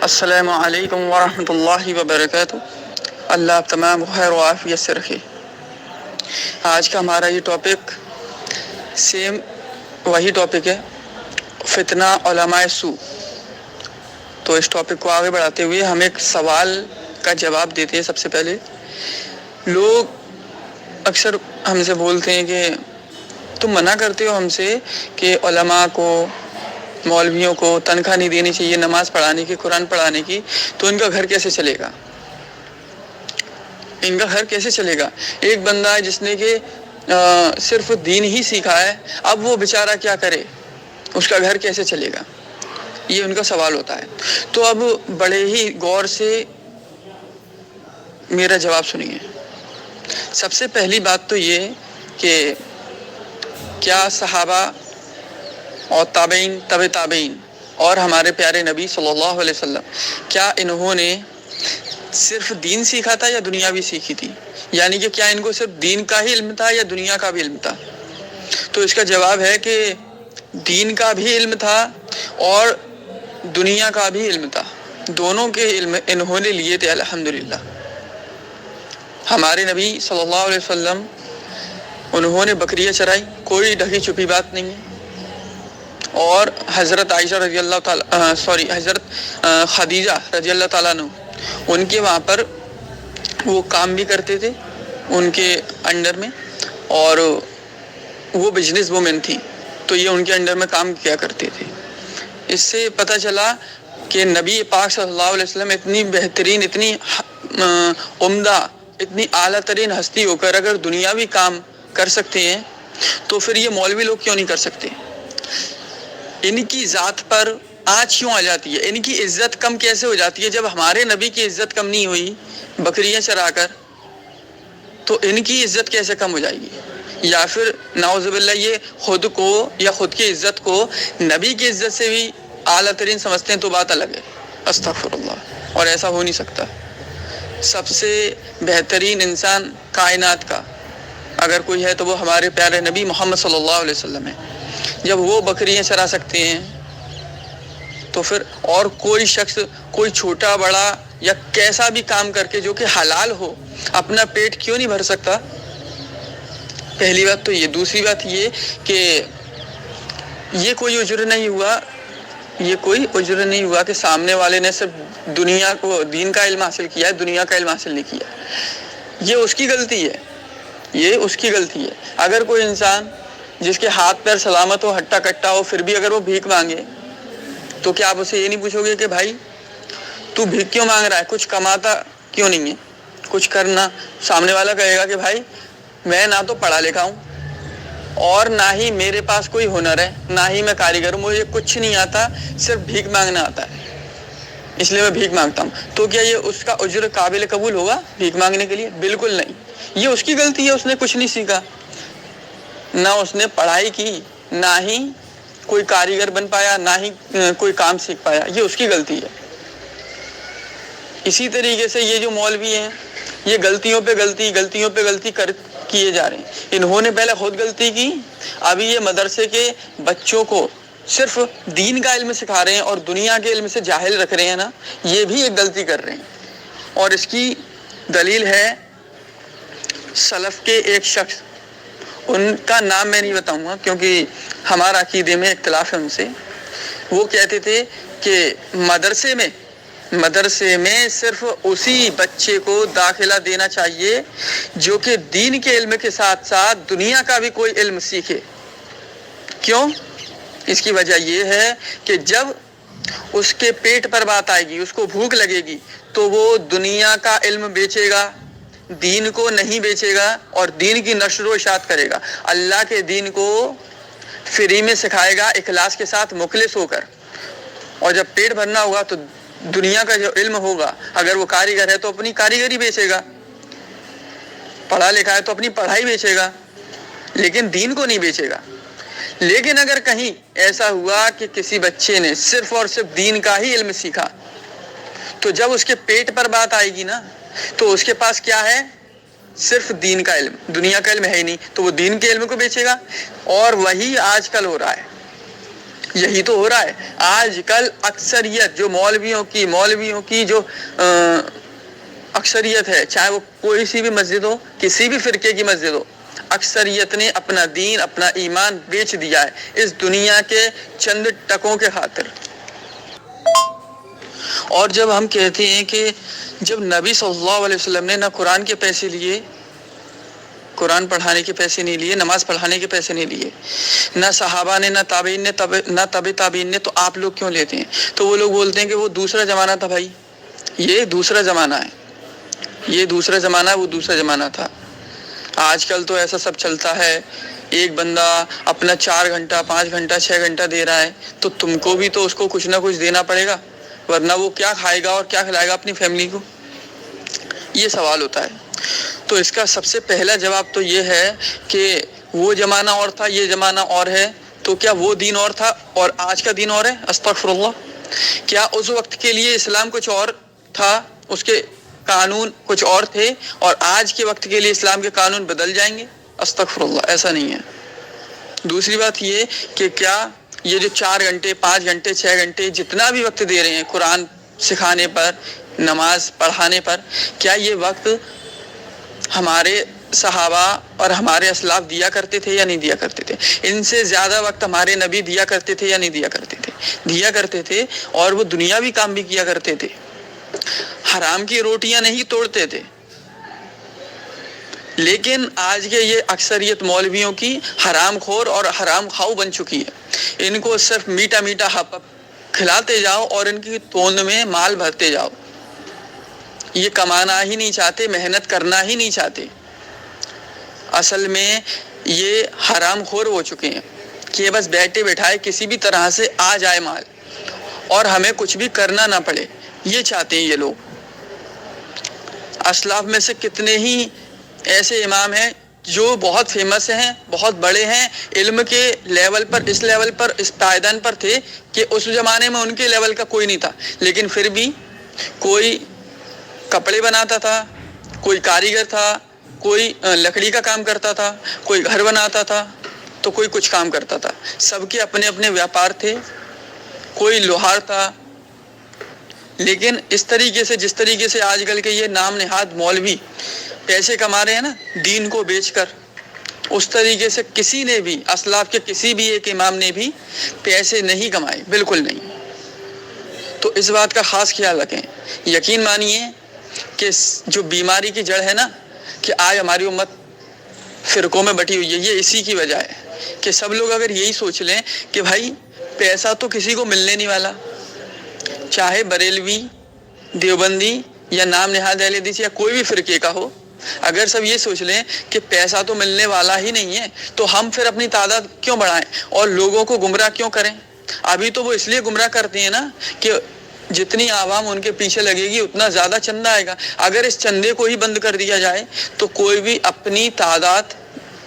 السلام علیکم ورحمۃ اللہ وبرکاتہ۔ اللہ آپ تمام خیر و عافیت سے رکھے۔ آج کا ہمارا یہ ٹاپک سیم وہی ٹاپک ہے، فتنہ علماء سوء۔ تو اس ٹاپک کو آگے بڑھاتے ہوئے ہم ایک سوال کا جواب دیتے ہیں۔ سب سے پہلے لوگ اکثر ہم سے بولتے ہیں کہ تم منع کرتے ہو ہم سے کہ علماء کو، مولویوں کو تنخواہ نہیں دینی چاہیے نماز پڑھانے کی، قرآن پڑھانے کی، تو ان کا گھر کیسے چلے گا؟ ان کا گھر کیسے چلے گا؟ ایک بندہ ہے جس نے کہ صرف دین ہی سیکھا ہے، اب وہ بیچارہ کیا کرے؟ اس کا گھر کیسے چلے گا؟ یہ ان کا سوال ہوتا ہے۔ تو اب بڑے ہی غور سے میرا جواب سنیے۔ سب سے پہلی بات تو یہ کہ کیا صحابہ اور تابعین، تبع تابعین اور ہمارے پیارے نبی صلی اللہ علیہ وسلم، کیا انہوں نے صرف دین سیکھا تھا یا دنیا بھی سیکھی تھی؟ یعنی کہ کیا ان کو صرف دین کا ہی علم تھا یا دنیا کا بھی علم تھا؟ تو اس کا جواب ہے کہ دین کا بھی علم تھا اور دنیا کا بھی علم تھا، دونوں کے علم انہوں نے لیے تھے الحمدللہ۔ ہمارے نبی صلی اللہ علیہ وسلم انہوں نے بکریاں چرائی، کوئی ڈھکی چھپی بات نہیں ہے۔ اور حضرت عائشہ رضی اللہ تعالی حضرت خدیجہ رضی اللہ تعالیٰ عنہ، ان کے وہاں پر وہ کام بھی کرتے تھے ان کے انڈر میں، اور وہ بزنس وومن تھی، تو یہ ان کے انڈر میں کام کیا کرتے تھے۔ اس سے پتہ چلا کہ نبی پاک صلی اللہ علیہ وسلم اتنی بہترین، اتنی عمدہ، اتنی اعلیٰ ترین ہستی ہو کر اگر دنیاوی کام کر سکتے ہیں تو پھر یہ مولوی لوگ کیوں نہیں کر سکتے؟ ان کی ذات پر آنچ کیوں آ جاتی ہے؟ ان کی عزت کم کیسے ہو جاتی ہے؟ جب ہمارے نبی کی عزت کم نہیں ہوئی بکریاں چرا کر، تو ان کی عزت کیسے کم ہو جائے گی؟ یا پھر نعوذ باللہ یہ خود کو یا خود کی عزت کو نبی کی عزت سے بھی اعلیٰ ترین سمجھتے ہیں، تو بات الگ ہے۔ استغفر اللہ، اور ایسا ہو نہیں سکتا۔ سب سے بہترین انسان کائنات کا اگر کوئی ہے تو وہ ہمارے پیارے نبی محمد صلی اللہ علیہ وسلم ہے۔ جب وہ بکریاں چرا سکتے ہیں تو پھر اور کوئی شخص، کوئی چھوٹا بڑا یا کیسا بھی کام کر کے جو کہ حلال ہو، اپنا پیٹ کیوں نہیں بھر سکتا؟ پہلی بات تو یہ۔ دوسری بات یہ کہ یہ کوئی اجر نہیں ہوا، یہ کوئی اجر نہیں ہوا کہ سامنے والے نے صرف دنیا کو، دین کا علم حاصل کیا ہے، دنیا کا علم حاصل نہیں کیا۔ یہ اس کی غلطی ہے، یہ اس کی غلطی ہے۔ اگر کوئی انسان جس کے ہاتھ پیر سلامت ہو، ہٹا کٹا ہو، پھر بھی اگر وہ بھیک مانگے تو کیا آپ اسے یہ نہیں پوچھو گے کہ بھائی تو بھیک کیوں مانگ رہا ہے؟ کچھ کماتا کیوں نہیں ہے؟ کچھ کرنا۔ سامنے والا کہے گا کہ بھائی میں نہ تو پڑھا لکھا ہوں اور نہ ہی میرے پاس کوئی ہنر ہے، نہ ہی میں کاریگر ہوں، مجھے کچھ نہیں آتا، صرف بھیک مانگنا آتا ہے، اس لیے میں بھیک مانگتا ہوں۔ تو کیا یہ اس کا اجر قابل قبول ہوگا بھیک مانگنے کے لیے؟ بالکل نہیں۔ یہ اس کی غلطی ہے، اس نے کچھ نہیں سیکھا، نہ اس نے پڑھائی کی، نہ ہی کوئی کاریگر بن پایا، نہ ہی کوئی کام سیکھ پایا، یہ اس کی غلطی ہے۔ اسی طریقے سے یہ جو مولوی ہیں، یہ غلطیوں پہ غلطی کیے جا رہے ہیں۔ انہوں نے پہلے خود غلطی کی، ابھی یہ مدرسے کے بچوں کو صرف دین کا علم سکھا رہے ہیں اور دنیا کے علم سے جاہل رکھ رہے ہیں نا، یہ بھی ایک غلطی کر رہے ہیں۔ اور اس کی دلیل ہے سلف کے ایک شخص، ان کا نام میں نہیں بتاؤں گا کیونکہ ہمارا عقیدے میں اختلاف ہے ان سے۔ وہ کہتے تھے کہ مدرسے میں صرف اسی بچے کو داخلہ دینا چاہیے جو کہ دین کے علم کے ساتھ ساتھ دنیا کا بھی کوئی علم سیکھے۔ کیوں؟ اس کی وجہ یہ ہے کہ جب اس کے پیٹ پر بات آئے گی، اس کو بھوک لگے گی، تو وہ دنیا کا علم بیچے گا، دین کو نہیں بیچے گا، اور دین کی نشر و اشاعت کرے گا۔ اللہ کے دین کو فری میں سکھائے گا، اخلاص کے ساتھ، مخلص ہو کر۔ اور جب پیٹ بھرنا ہوگا تو دنیا کا جو علم ہوگا، اگر وہ کاریگر ہے تو اپنی کاریگری بیچے گا، پڑھا لکھا ہے تو اپنی پڑھائی بیچے گا، لیکن دین کو نہیں بیچے گا۔ لیکن اگر کہیں ایسا ہوا کہ کسی بچے نے صرف اور صرف دین کا ہی علم سیکھا، تو جب اس کے پیٹ پر بات آئے گی نا، تو اس کے پاس کیا ہے؟ صرف دین کا علم، دنیا کا علم ہے ہی نہیں، تو وہ دین کے علم کو بیچے گا۔ اور وہی آج کل ہو رہا ہے۔ یہی تو ہو رہا ہے آج کل. اکثریت جو مولویوں کی جو اکثریت ہے، چاہے وہ کوئی سی بھی مسجد ہو، کسی بھی فرقے کی مسجد ہو، اکثریت نے اپنا دین، اپنا ایمان بیچ دیا ہے اس دنیا کے چند ٹکوں کے خاطر. اور جب ہم کہتے ہیں کہ جب نبی صلی اللہ علیہ وسلم نے نہ قرآن کے پیسے لیے، قرآن پڑھانے کے پیسے نہیں لیے، نماز پڑھانے کے پیسے نہیں لیے، نہ صحابہ نے، نہ تابعین نے، نہ تبع تابعین نے، تو آپ لوگ کیوں لیتے ہیں؟ تو وہ لوگ بولتے ہیں کہ وہ دوسرا زمانہ تھا. بھائی یہ دوسرا زمانہ ہے، یہ دوسرا زمانہ ہے، وہ دوسرا زمانہ تھا. آج کل تو ایسا سب چلتا ہے، ایک بندہ اپنا 4 گھنٹہ 5 گھنٹہ 6 گھنٹہ دے رہا ہے، تو تم کو بھی تو اس کو کچھ نہ کچھ دینا پڑے گا، ورنہ وہ کیا کھائے گا اور کیا کھلائے گا اپنی فیملی کو؟ یہ سوال ہوتا ہے. تو اس کا سب سے پہلا جواب تو یہ ہے کہ وہ زمانہ اور تھا، یہ زمانہ اور ہے. تو کیا وہ دین اور تھا اور آج کا دین اور ہے؟ استغفر اللہ. کیا اس وقت کے لیے اسلام کچھ اور تھا، اس کے قانون کچھ اور تھے، اور آج کے وقت کے لیے اسلام کے قانون بدل جائیں گے؟ استغفر اللہ، ایسا نہیں ہے. دوسری بات یہ کہ کیا یہ جو 4 گھنٹے 5 گھنٹے 6 گھنٹے جتنا بھی وقت دے رہے ہیں قرآن سکھانے پر، نماز پڑھانے پر، کیا یہ وقت ہمارے صحابہ اور ہمارے اسلاف دیا کرتے تھے یا نہیں دیا کرتے تھے؟ ان سے زیادہ وقت ہمارے نبی دیا کرتے تھے یا نہیں دیا کرتے تھے؟ دیا کرتے تھے، اور وہ دنیاوی کام بھی کیا کرتے تھے، حرام کی روٹیاں نہیں توڑتے تھے. لیکن آج کے یہ اکثریت مولویوں کی حرام خور اور حرام خاؤ بن چکی ہے. ان کو صرف میٹھا میٹھا ہپ کھلاتے جاؤ اور ان کی توند میں مال بھرتے جاؤ. یہ کمانا ہی نہیں چاہتے، محنت کرنا ہی نہیں چاہتے. اصل میں یہ حرام خور ہو چکے ہیں کہ بس بیٹھے بیٹھائے کسی بھی طرح سے آ جائے مال اور ہمیں کچھ بھی کرنا نہ پڑے، یہ چاہتے ہیں یہ لوگ. اسلاف میں سے کتنے ہی ایسے امام ہیں جو بہت فیمس ہیں، بہت بڑے ہیں، علم کے لیول پر، اس لیول پر، اس پائیدان پر تھے کہ اس زمانے میں ان کے لیول کا کوئی نہیں تھا، لیکن پھر بھی کوئی کپڑے بناتا تھا، کوئی کاریگر تھا، کوئی لکڑی کا کام کرتا تھا، کوئی گھر بناتا تھا، تو کوئی کچھ کام کرتا تھا. سب کے اپنے اپنے ویاپار تھے. کوئی لوہار تھا. لیکن اس طریقے سے، جس طریقے سے آج کل کے یہ نام نہاد مولوی پیسے کما رہے ہیں نا دین کو بیچ کر، اس طریقے سے کسی نے بھی، اسلاف کے کسی بھی ایک امام نے بھی پیسے نہیں کمائے، بالکل نہیں. تو اس بات کا خاص خیال رکھیں. یقین مانیے کہ جو بیماری کی جڑ ہے نا، کہ آج ہماری امت فرقوں میں بٹی ہوئی ہے، یہ اسی کی وجہ ہے کہ سب لوگ اگر یہی سوچ لیں کہ بھائی پیسہ تو کسی کو ملنے نہیں والا، چاہے بریلوی، دیوبندی یا نام نہاد اہل حدیث یا کوئی بھی فرقے کا ہو، اگر سب یہ سوچ لیں کہ پیسہ تو ملنے والا ہی نہیں ہے، تو ہم پھر اپنی تعداد کیوں بڑھائیں اور لوگوں کو گمراہ کیوں کریں؟ ابھی تو وہ اس لیے گمراہ کرتے ہیں نا کہ جتنی عوام ان کے پیچھے لگے گی اتنا زیادہ چندہ آئے گا. اگر اس چندے کو ہی بند کر دیا جائے تو کوئی بھی اپنی تعداد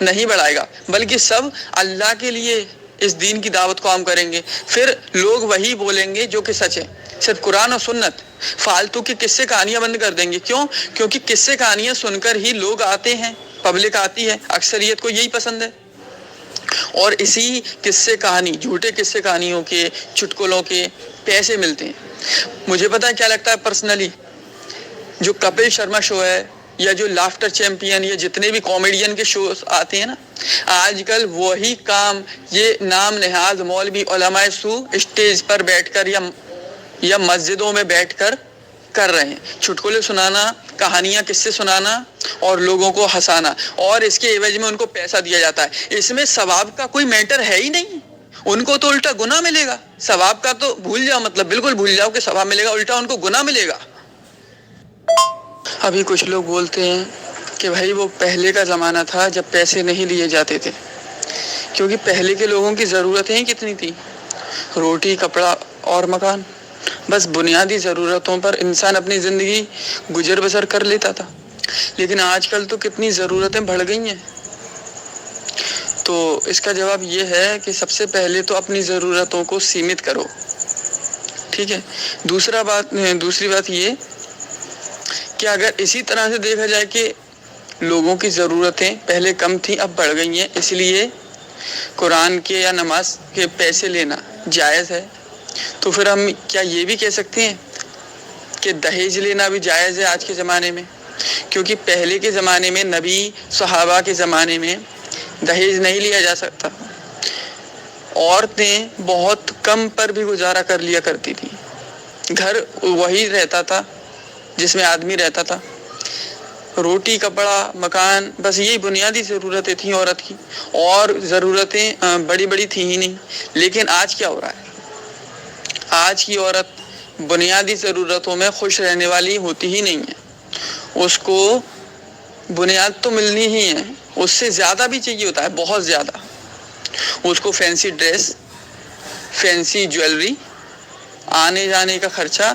نہیں بڑھائے گا، بلکہ سب اللہ کے لیے اس دین کی دعوت کو عام کریں گے. پھر لوگ وہی بولیں گے جو کہ سچ ہے، صرف قرآن اور سنت. فالتو کی قصے کہانیاں بند کر دیں گے. کیوں؟ کیونکہ قصے کہانیاں سن کر ہی لوگ آتے ہیں، پبلک آتی ہے، اکثریت کو یہی پسند ہے. اور اسی قصے کہانی، جھوٹے قصے کہانیوں کے، چٹکلوں کے پیسے ملتے ہیں. مجھے پتہ ہے کیا لگتا ہے پرسنلی، جو کپل شرما شو ہے یا جو لافٹر چیمپئن یا جتنے بھی کامیڈین کے شوز آتے ہیں نا، آج کل وہی کام یہ نام نہاد مولوی علماء سو اسٹیج پر بیٹھ کر یا مسجدوں میں بیٹھ کر کر رہے ہیں. چٹکلے سنانا، کہانیاں قصے سنانا اور لوگوں کو ہنسانا، اور اس کے عوض میں ان کو پیسہ دیا جاتا ہے. اس میں ثواب کا کوئی میٹر ہے ہی نہیں. ان کو تو الٹا گناہ ملے گا. ثواب کا تو بھول جاؤ، مطلب بالکل بھول جاؤ کہ ثواب ملے گا، الٹا ان کو گناہ ملے گا. ابھی کچھ لوگ بولتے ہیں کہ بھائی وہ پہلے کا زمانہ تھا جب پیسے نہیں لیے جاتے تھے، کیونکہ پہلے کے لوگوں کی ضرورتیں ہی کتنی تھی، روٹی، کپڑا اور مکان. بس بنیادی ضرورتوں پر انسان اپنی زندگی گزر بسر کر لیتا تھا. لیکن آج کل تو کتنی ضرورتیں بڑھ گئی ہیں. تو اس کا جواب یہ ہے کہ سب سے پہلے تو اپنی ضرورتوں کو سیمت کرو، ٹھیک ہے. دوسری بات یہ کہ اگر اسی طرح سے دیکھا جائے کہ لوگوں کی ضرورتیں پہلے کم تھیں اب بڑھ گئی ہیں، اس لیے قرآن کے یا نماز کے پیسے لینا جائز ہے، تو پھر ہم کیا یہ بھی کہہ سکتے ہیں کہ دہیج لینا بھی جائز ہے آج کے زمانے میں؟ کیونکہ پہلے کے زمانے میں، نبی صحابہ کے زمانے میں دہیج نہیں لیا جا سکتا، عورتیں بہت کم پر بھی گزارا کر لیا کرتی تھیں، گھر وہی رہتا تھا جس میں آدمی رہتا تھا، روٹی، کپڑا، مکان، بس یہی بنیادی ضرورتیں تھیں عورت کی، اور ضرورتیں بڑی بڑی تھیں ہی نہیں۔ لیکن آج کیا ہو رہا ہے؟ آج کی عورت بنیادی ضرورتوں میں خوش رہنے والی ہوتی ہی نہیں ہے، اس کو بنیاد تو ملنی ہی ہے، اس سے زیادہ بھی چاہیے ہوتا ہے، بہت زیادہ۔ اس کو فینسی ڈریس، فینسی جویلری، آنے جانے کا خرچہ،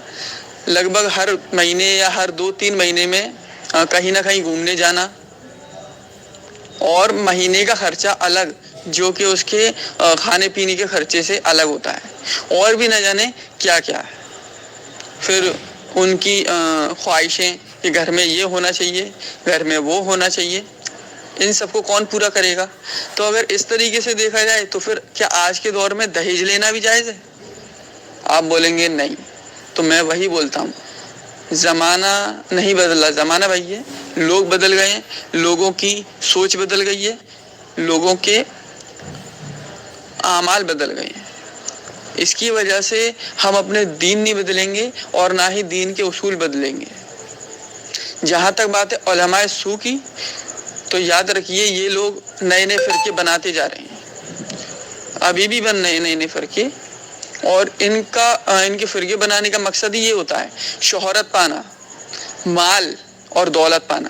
لگ بھگ ہر مہینے یا ہر 2-3 مہینے میں کہیں نہ کہیں گھومنے جانا، اور مہینے کا خرچہ الگ جو کہ اس کے کھانے پینے کے خرچے سے الگ ہوتا ہے، اور بھی نہ جانے کیا کیا ہے۔ پھر ان کی خواہشیں کہ گھر میں یہ ہونا چاہیے، گھر میں وہ ہونا چاہیے، ان سب کو کون پورا کرے گا؟ تو اگر اس طریقے سے دیکھا جائے تو پھر کیا آج کے دور میں دہیج لینا بھی جائز ہے؟ آپ بولیں گے نہیں، تو میں وہی بولتا ہوں، زمانہ نہیں بدلا، زمانہ وہی ہے، لوگ بدل گئے ہیں، لوگوں کی سوچ بدل گئی ہے، لوگوں کے اعمال بدل گئے ہیں۔ اس کی وجہ سے ہم اپنے دین نہیں بدلیں گے، اور نہ ہی دین کے اصول بدلیں گے۔ جہاں تک بات ہے علماء سو کی، تو یاد رکھیے یہ لوگ نئے نئے فرقے بناتے جا رہے ہیں، ابھی بھی بن رہے نئے نئے فرقے، اور ان کے فرقے بنانے کا مقصد ہی یہ ہوتا ہے شہرت پانا، مال اور دولت پانا۔